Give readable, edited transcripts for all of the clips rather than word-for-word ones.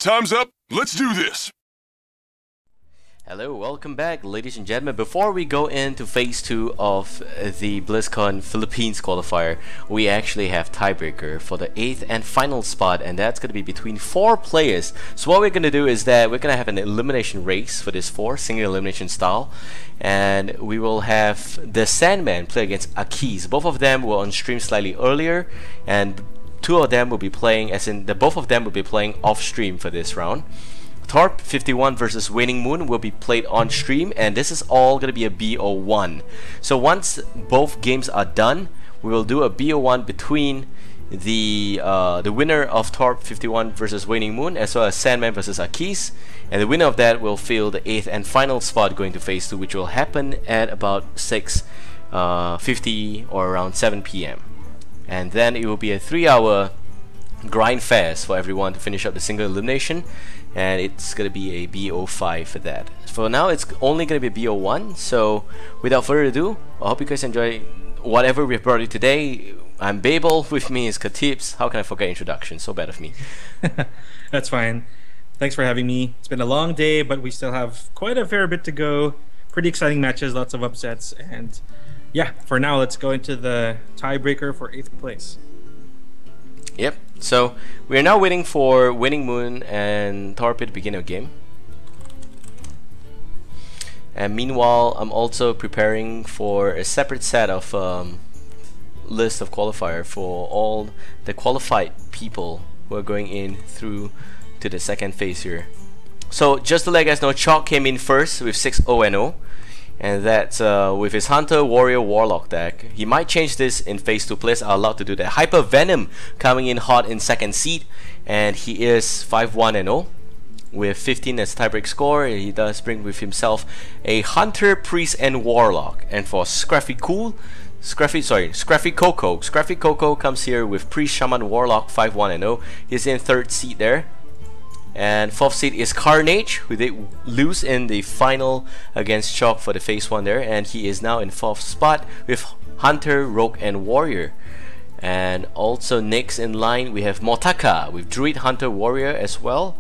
Time's up. Let's do this. Hello, welcome back, ladies and gentlemen. Before we go into phase 2 of the BlizzCon Philippines qualifier, we actually have Tiebreaker for the 8th and final spot, and that's going to be between 4 players. So what we're going to do is that we're going to have an elimination race for this 4, single elimination style, and we will have TheSandman play against AkisS. Both of them were on stream slightly earlier, and 2 of them will be playing, as in both of them will be playing off stream for this round. torpe51 versus WaningMoon will be played on stream, and this is all going to be a BO1. So once both games are done, we will do a BO1 between the winner of torpe51 versus WaningMoon, as well as Sandman versus AkisS, and the winner of that will fill the 8th and final spot going to phase 2, which will happen at about 6:50 or around 7 p.m. And then it will be a 3-hour grind fest for everyone to finish up the single elimination, and it's gonna be a BO5 for that. For now, it's only gonna be a BO1. So without further ado, I hope you guys enjoy whatever we've brought you today. I'm Babael, with me is Katips. How can I forget introduction? So bad of me. That's fine. Thanks for having me. It's been a long day, but we still have quite a fair bit to go. Pretty exciting matches, lots of upsets, and yeah, for now let's go into the tiebreaker for 8th place. Yep, so we are now waiting for WaningMoon and Torpe to begin a game. And meanwhile, I'm also preparing for a separate set of list of qualifier for all the qualified people who are going in through to the second phase here. So just to let you guys know, Chalk came in first with 6-0-0. And that's with his Hunter, Warrior, Warlock deck. He might change this in phase 2. Players are allowed to do that. Hyper Venom coming in hot in second seed, and he is 5-1-0 with 15 as tiebreak score. He does bring with himself a Hunter, Priest, and Warlock. And for Scruffy Coco comes here with Priest, Shaman, Warlock, 5-1-0. He's in 3rd seed there. And 4th seed is Carnage, who they lose in the final against Chalk for the phase 1 there, and he is now in 4th spot with Hunter, Rogue, and Warrior. And also next in line we have Motaka with Druid, Hunter, Warrior as well.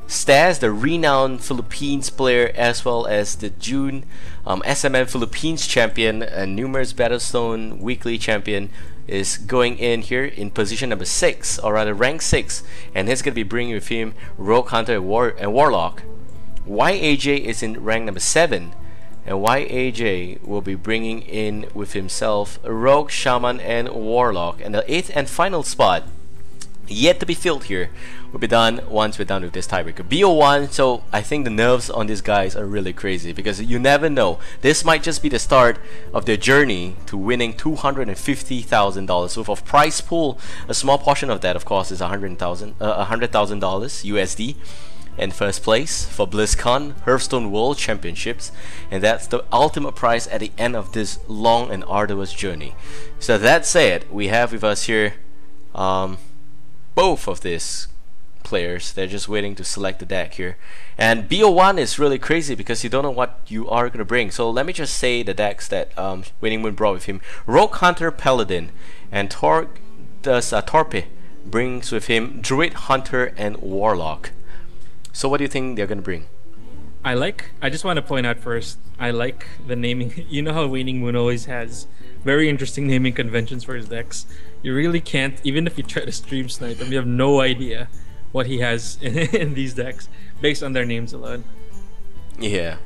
Staz, the renowned Philippines player, as well as the June SMN Philippines champion and numerous Battlestone weekly champion, is going in here in position number 6, or rather rank 6, and he's going to be bringing with him Rogue, Hunter, and Warlock. YAJ is in rank number 7, and YAJ will be bringing in with himself Rogue, Shaman, and Warlock. And the 8th and final spot, yet to be filled here, will be done once we're done with this tiebreaker. BO1, so I think the nerves on these guys are really crazy, because you never know. This might just be the start of their journey to winning $250,000 worth of prize pool. A small portion of that, of course, is $100,000 USD. In first place for BlizzCon Hearthstone World Championships, and that's the ultimate prize at the end of this long and arduous journey. So that said, we have with us here both of these players. They're just waiting to select the deck here, and BO1 is really crazy because you don't know what you are going to bring. So let me just say the decks that WaningMoon brought with him: Rogue, Hunter, Paladin, and Torpe brings with him Druid, Hunter, and Warlock. So what do you think they're going to bring? I just want to point out first, I like the naming. You know how WaningMoon always has very interesting naming conventions for his decks. You really can't, even if you try to stream snipe them, you have no idea what he has in these decks based on their names alone. Yeah.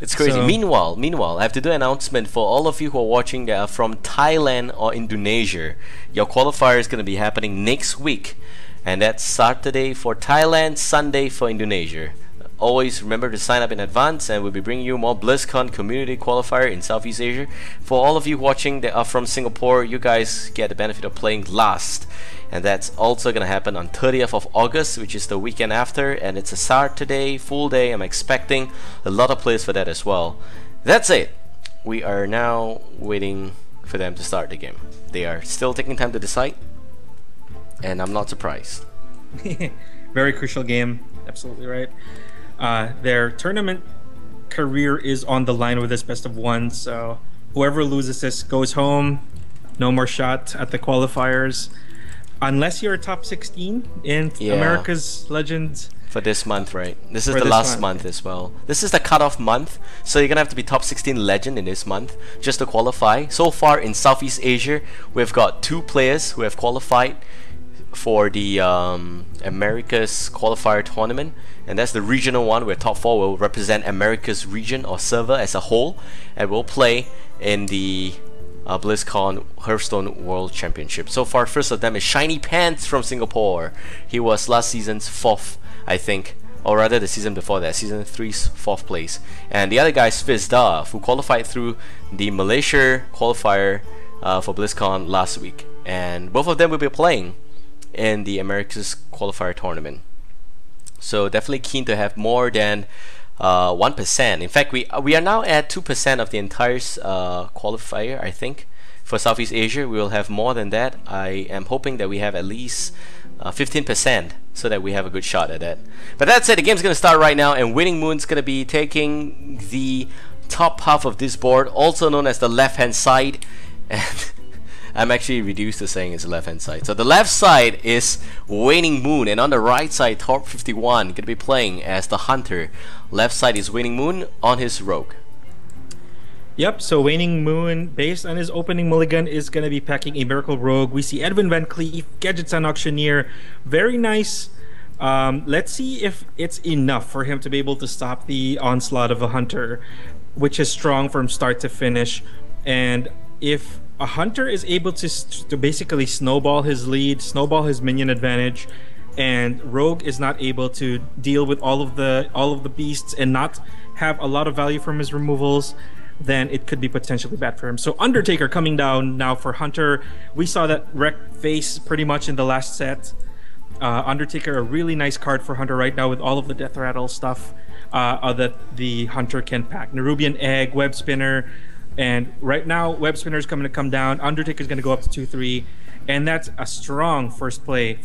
It's crazy. So, meanwhile, I have to do an announcement for all of you who are watching that are from Thailand or Indonesia. Your qualifier is going to be happening next week, and that's Saturday for Thailand, Sunday for Indonesia. Always remember to sign up in advance, and we'll be bringing you more BlizzCon Community Qualifier in Southeast Asia. For all of you watching that are from Singapore, you guys get the benefit of playing last, and that's also gonna happen on 30th of August, which is the weekend after, and it's a Saturday full day. I'm expecting a lot of players for that as well. That's it. We are now waiting for them to start the game. They are still taking time to decide, and I'm not surprised. Very crucial game. Absolutely right. Their tournament career is on the line with this best of one, so whoever loses this goes home. No more shot at the qualifiers. unless you're a top 16 in America's Legends. For this month, right? This is For the this last month as well. This is the cutoff month, so you're gonna have to be top 16 legend in this month just to qualify. So far in Southeast Asia, we've got 2 players who have qualified for the Americas Qualifier Tournament, and that's the regional one where top 4 will represent America's region or server as a whole, and will play in the BlizzCon Hearthstone World Championship. So far, first of them is Shiny Pants from Singapore. He was last season's 4th, I think, or rather the season before that, season 3's 4th place. And the other guy is Fizda, who qualified through the Malaysia Qualifier for BlizzCon last week. And both of them will be playing in the Americas Qualifier Tournament. So definitely keen to have more than 1%. In fact, we are now at 2% of the entire qualifier, I think. For Southeast Asia, we will have more than that. I am hoping that we have at least 15%, so that we have a good shot at that. But that said, the game's going to start right now, and WaningMoon's going to be taking the top half of this board, also known as the left-hand side. And I'm actually reduced to saying it's the left-hand side. So the left side is WaningMoon, and on the right side, torpe51 going to be playing as the Hunter. Left side is WaningMoon on his Rogue. Yep, so WaningMoon, based on his opening mulligan, is going to be packing a Miracle Rogue. We see Edwin Van Cleef, Gadgets and Auctioneer. Very nice. Let's see if it's enough for him to be able to stop the onslaught of a Hunter, which is strong from start to finish. And if a Hunter is able to basically snowball his lead, snowball his minion advantage, and Rogue is not able to deal with all of the beasts and not have a lot of value from his removals, then it could be potentially bad for him. So Undertaker coming down now for Hunter. We saw that wreck face pretty much in the last set. Undertaker, a really nice card for Hunter right now with all of the Death Rattle stuff that the Hunter can pack. Nerubian Egg, Web Spinner, and right now Web Spinner is going to come down. Undertaker is going to go up to 2-3, and that's a strong first turn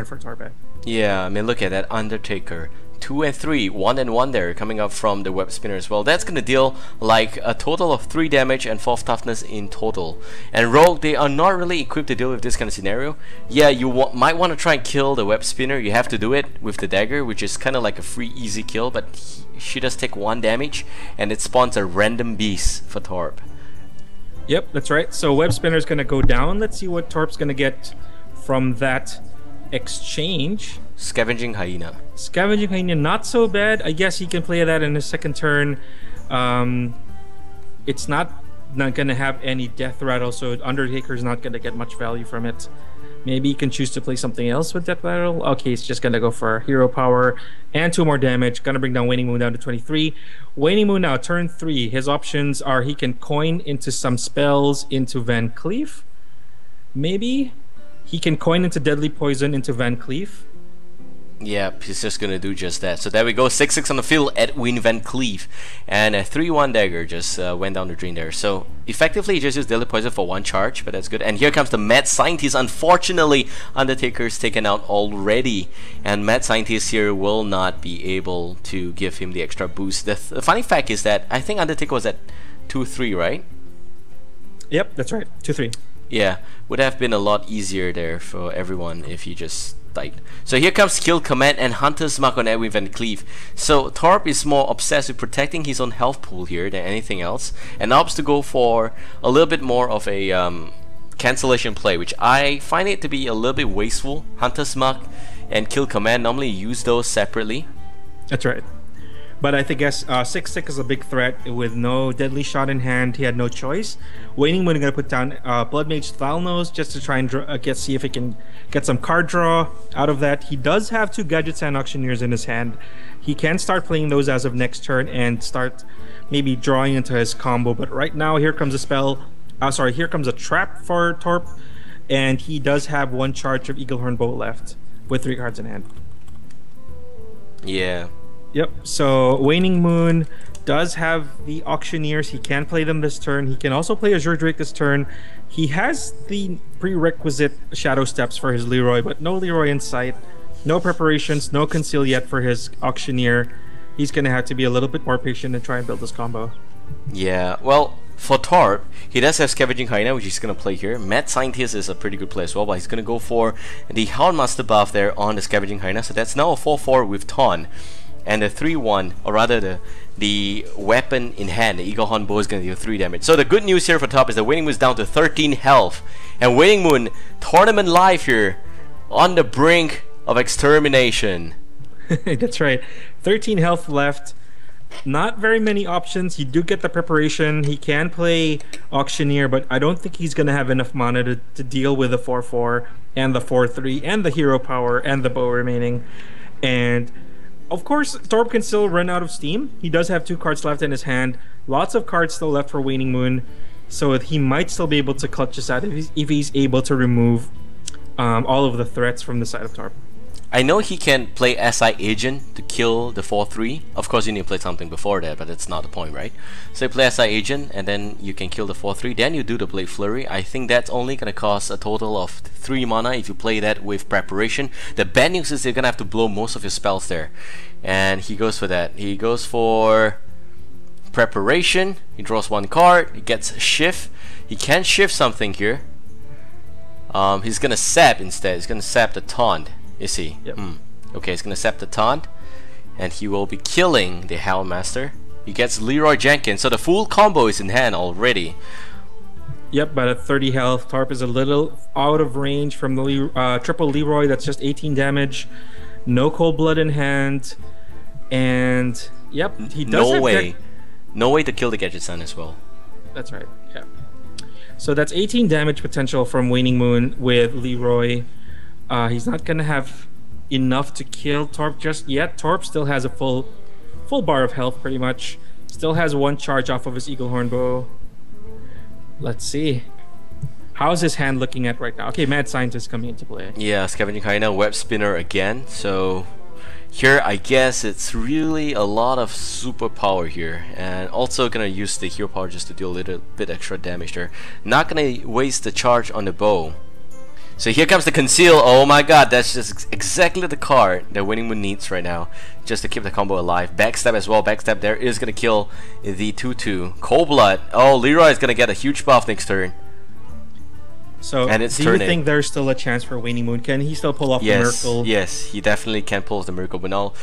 for Torpe. Yeah, I mean, look at that Undertaker. 2 and 3, 1 and 1 there coming up from the Web Spinner as well. That's gonna deal like a total of 3 damage and 4 toughness in total. And Rogue, they are not really equipped to deal with this kind of scenario. Yeah, you might want to try and kill the Web Spinner. You have to do it with the dagger, which is kind of like a free easy kill, but she does take 1 damage, and it spawns a random beast for Torpe. Yep, that's right. So Web Spinner is gonna go down. Let's see what Torpe's gonna get from that exchange. Scavenging Hyena. Scavenging Hyena, not so bad. I guess he can play that in his second turn. It's not gonna have any Death Rattle, so Undertaker's not gonna get much value from it. Maybe he can choose to play something else with Death Rattle. Okay, he's just gonna go for Hero Power and 2 more damage. Gonna bring down WaningMoon down to 23. WaningMoon now, turn 3. His options are he can coin into some spells into Van Cleef. Maybe he can coin into Deadly Poison into Van Cleef. Yep, he's just gonna do just that. So there we go, 6-6 on the field, Edwin Van Cleef. And a 3-1 dagger just went down the drain there. So effectively he just used Deadly Poison for 1 charge, but that's good. And here comes the Mad Scientist. Unfortunately, Undertaker's taken out already, and Mad Scientist here will not be able to give him the extra boost. The funny fact is that I think Undertaker was at 2-3, right? Yep, that's right, 2-3. Yeah, would have been a lot easier there for everyone if he just died. So here comes Kill Command and Hunter's Mark on Edwin Van Cleef. So Torpe is more obsessed with protecting his own health pool here than anything else, and opts to go for a little bit more of a cancellation play, which I find it to be a little bit wasteful. Hunter's Mark and Kill Command, normally use those separately. That's right. But I think 6-6 is a big threat with no Deadly Shot in hand. He had no choice. WaningMoon is going to put down Blood Mage Thalnos just to try and see if he can get some card draw out of that. He does have 2 Gadgets and Auctioneers in his hand. He can start playing those as of next turn and start maybe drawing into his combo. But right now, here comes a spell. Here comes a trap for Torpe, and he does have 1 charge of Eaglehorn Bow left with 3 cards in hand. Yeah. Yep, so WaningMoon does have the Auctioneers. He can play them this turn. He can also play Azure Drake this turn. He has the prerequisite Shadow Steps for his Leroy, but no Leroy in sight. No preparations, no Conceal yet for his Auctioneer. He's going to have to be a little bit more patient and try and build this combo. Yeah, well, for Torp, he does have Scavenging Hyena, which he's going to play here. Mad Scientist is a pretty good play as well, but he's going to go for the Houndmaster buff there on the Scavenging Hyena. So that's now a 4-4 with Ton. And the 3-1, or rather the weapon in hand, the Eagle Horn Bow, is going to deal 3 damage. So the good news here for Top is that WaningMoon is down to 13 health. And WaningMoon, tournament live here, on the brink of extermination. That's right. 13 health left. Not very many options. You do get the preparation. He can play Auctioneer, but I don't think he's going to have enough mana to deal with the 4-4 and the 4-3 and the hero power and the bow remaining. And of course, Torp can still run out of steam. He does have 2 cards left in his hand. Lots of cards still left for WaningMoon, so he might still be able to clutch this out if he's able to remove all of the threats from the side of Torp. I know he can play SI Agent to kill the 4-3. Of course, you need to play something before that, but that's not the point, right? So you play SI Agent, and then you can kill the 4-3. Then you do the Blade Flurry. I think that's only going to cost a total of 3 mana if you play that with preparation. The bad news is you're going to have to blow most of your spells there. And he goes for that. He goes for preparation. He draws 1 card. He gets Shift. He can shift something here. He's going to sap instead. He's going to sap the Taunt. Is he? Yep. Okay, he's gonna accept the taunt, and he will be killing the Hellmaster. He gets Leroy Jenkins, so the full combo is in hand already. Yep, but at 30 health, Torp is a little out of range from the triple Leroy. That's just 18 damage. No cold blood in hand, and yep, he does have no way to kill the Gadget Sun as well. That's right. Yeah. So that's 18 damage potential from WaningMoon with Leroy. He's not gonna have enough to kill Torp just yet. Torp still has a full bar of health, pretty much. Still has 1 charge off of his Eagle Horn Bow. Let's see. How's his hand looking at right now? Okay, Mad Scientist coming into play. Yeah, Scavenging Hyena, Web Spinner again. So here, I guess it's really a lot of superpower here, and also gonna use the hero power just to deal a little bit extra damage there. Not gonna waste the charge on the bow. So here comes the Conceal. Oh my god, that's just exactly the card that WaningMoon needs right now, just to keep the combo alive. Backstab as well. Backstab there is gonna kill the 2-2. Cold Blood. Oh, Leroy is gonna get a huge buff next turn. So and it's do you think there's still a chance for WaningMoon? Can he still pull off the miracle? Yes, he definitely can pull off the miracle. But now,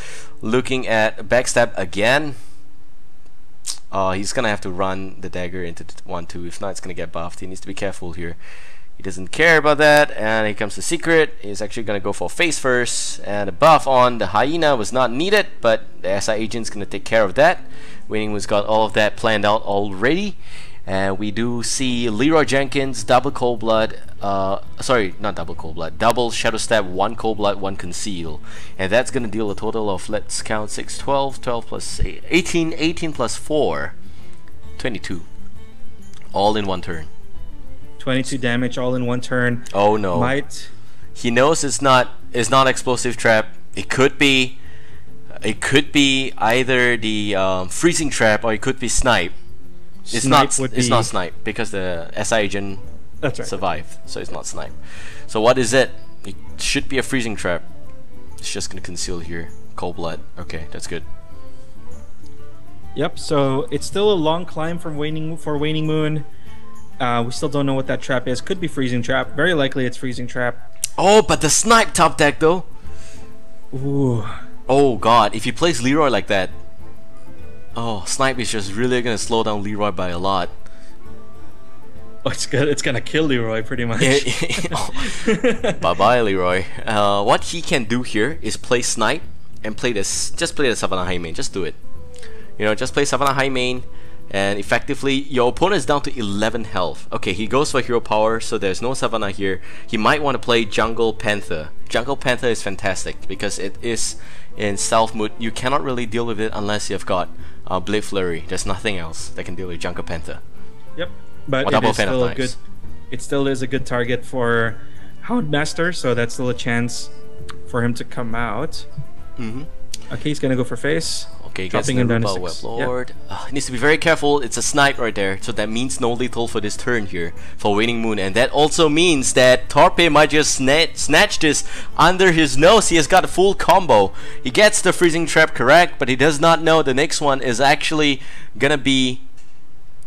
looking at Backstab again, he's gonna have to run the dagger into 1-2. If not, it's gonna get buffed. He needs to be careful here. He doesn't care about that, and here comes the secret. He's actually gonna go for face first, and the buff on the hyena was not needed, but the SI agent's gonna take care of that. WaningMoon's got all of that planned out already, and we do see Leroy Jenkins, double Cold Blood, sorry, not double Cold Blood, double Shadow Stab, 1 Cold Blood, 1 Conceal, and that's gonna deal a total of, let's count, 6, 12, 12 plus 8, 18, 18 plus 4, 22, all in 1 turn. 22 damage all in 1 turn. Oh no. He knows it's not explosive trap. It could be either the freezing trap, or it could be snipe. It's not snipe because the SI agent survived, so it's not snipe. So what is it? It should be a freezing trap. It's just gonna conceal here. Cold Blood. Okay, that's good. Yep. So it's still a long climb from WaningMoon. We still don't know what that trap is. Could be freezing trap. Very likely it's freezing trap. Oh, but the snipe top deck though. Ooh. Oh god, if he plays Leroy like that, oh, snipe is just really gonna slow down Leroy by a lot. Oh, it's gonna kill Leroy pretty much. Bye bye Leroy. What he can do here is play snipe and play this. Just play the Savannah High main. Just do it. You know, just play Savannah High main. And effectively, your opponent is down to 11 health. Okay, he goes for hero power, so there's no Savannah here. He might want to play Jungle Panther. Jungle Panther is fantastic because it is in stealth mode. You cannot really deal with it unless you've got Blade Flurry. There's nothing else that can deal with Jungle Panther. Yep, but it still is a good target for Houndmaster, so that's still a chance for him to come out. Okay, he's gonna go for face. Okay, gets Naruba Web Lord. Yep. Needs to be very careful. It's a snipe right there, so that means no lethal for this turn here for WaningMoon, and that also means that Torpe might just snatch this under his nose. He has got a full combo. He gets the freezing trap correct, but he does not know the next one is actually gonna be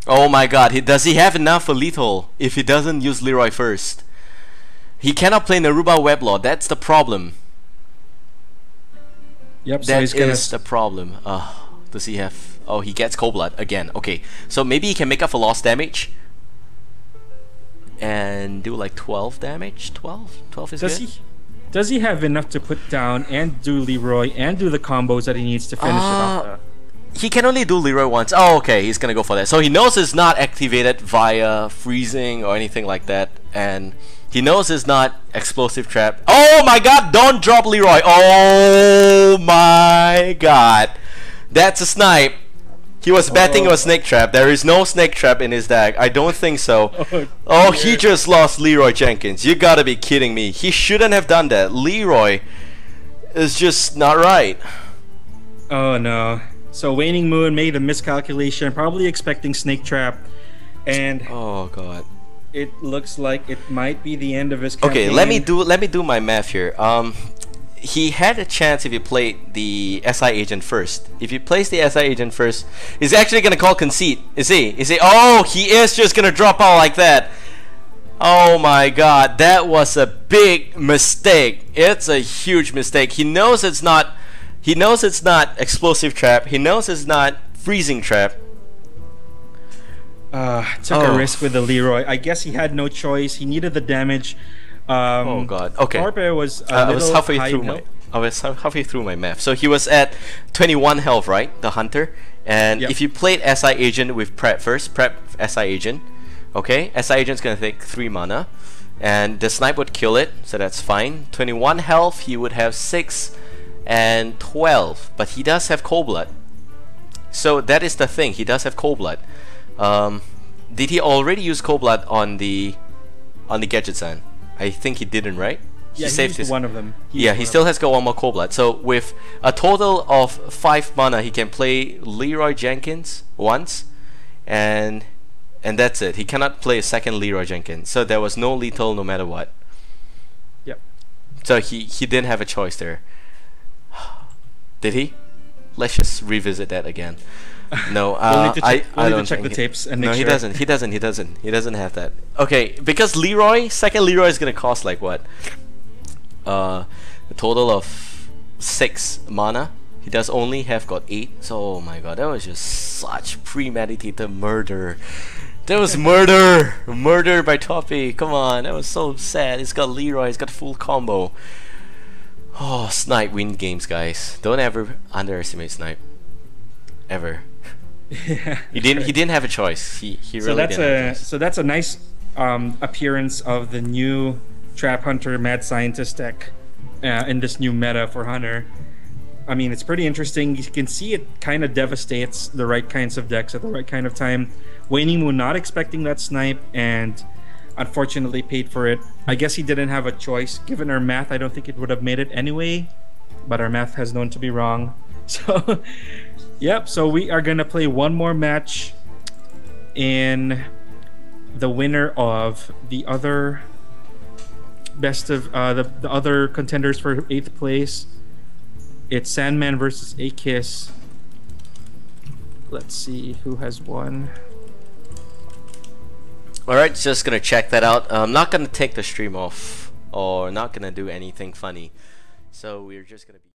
Oh my god, does he have enough for lethal if he doesn't use Leroy first? He cannot play Naruba Weblord, that's the problem. Yep, so That he's gonna is the problem. Does he have... Oh, he gets Cold Blood again. Okay, so maybe he can make up for lost damage and do like 12 damage? 12? 12 is good? Does he have enough to put down and do Leroy and do the combos that he needs to finish it off? He can only do Leroy once. Oh, okay, he's gonna go for that. So he knows it's not activated via freezing or anything like that, and he knows it's not explosive trap. Oh my god, don't drop Leroy. Oh my god. That's a snipe. He was betting it was snake trap. There is no snake trap in his deck. I don't think so. Oh, he just lost Leroy Jenkins. You gotta be kidding me. He shouldn't have done that. Leroy is just not right. Oh no. So WaningMoon made a miscalculation, probably expecting snake trap, and oh god. It looks like it might be the end of his campaign. Okay, let me do my math here. He had a chance if he played the SI agent first. If he plays the SI agent first, he's actually gonna call conceit. Is he? Oh, he is just gonna drop out like that. Oh my god, that was a big mistake. It's a huge mistake. He knows it's not explosive trap. He knows it's not freezing trap. Took a risk with the Leroy. I guess he had no choice. He needed the damage. Oh god. Okay. Torpe was I was halfway through my math. So he was at 21 health, right? The hunter. And if you played SI agent with prep first, prep SI agent. Okay? SI agent's gonna take 3 mana. And the snipe would kill it, so that's fine. 21 health, he would have 6 and 12. But he does have Cold Blood. So that is the thing, he does have Cold Blood. Did he already use Cold Blood on the Gadget-san? I think he didn't, right? Yeah, he used one of them. He still has got one more Cold Blood. So with a total of 5 mana, he can play Leroy Jenkins once, and that's it. He cannot play a second Leroy Jenkins. So there was no lethal no matter what. Yep. So he didn't have a choice there. Did he? Let's just revisit that again. No, I don't check the tapes and make no, sure. He doesn't have that. Okay, because second Leroy is gonna cost like what? A total of 6 mana. He does only have got 8. So oh my god, that was just such premeditated murder. That was murder, murder by Torpe. Come on, that was so sad. He's got Leroy, he's got full combo. Oh, Snipe win games, guys. Don't ever underestimate Snipe. Ever. Yeah, he didn't have a choice. He really didn't have a choice. So that's a nice appearance of the new Trap Hunter Mad Scientist deck in this new meta for Hunter. I mean, it's pretty interesting. You can see it kind of devastates the right kinds of decks at the right kind of time. WaningMoon not expecting that snipe and unfortunately paid for it. I guess he didn't have a choice. Given our math, I don't think it would have made it anyway, but our math has known to be wrong. So yep, so we are gonna play one more match in the winner of the other best of the other contenders for 8th place. It's Sandman versus AkisS. Let's see who has won. Alright, just gonna check that out. I'm not gonna take the stream off or not gonna do anything funny. So we're just gonna be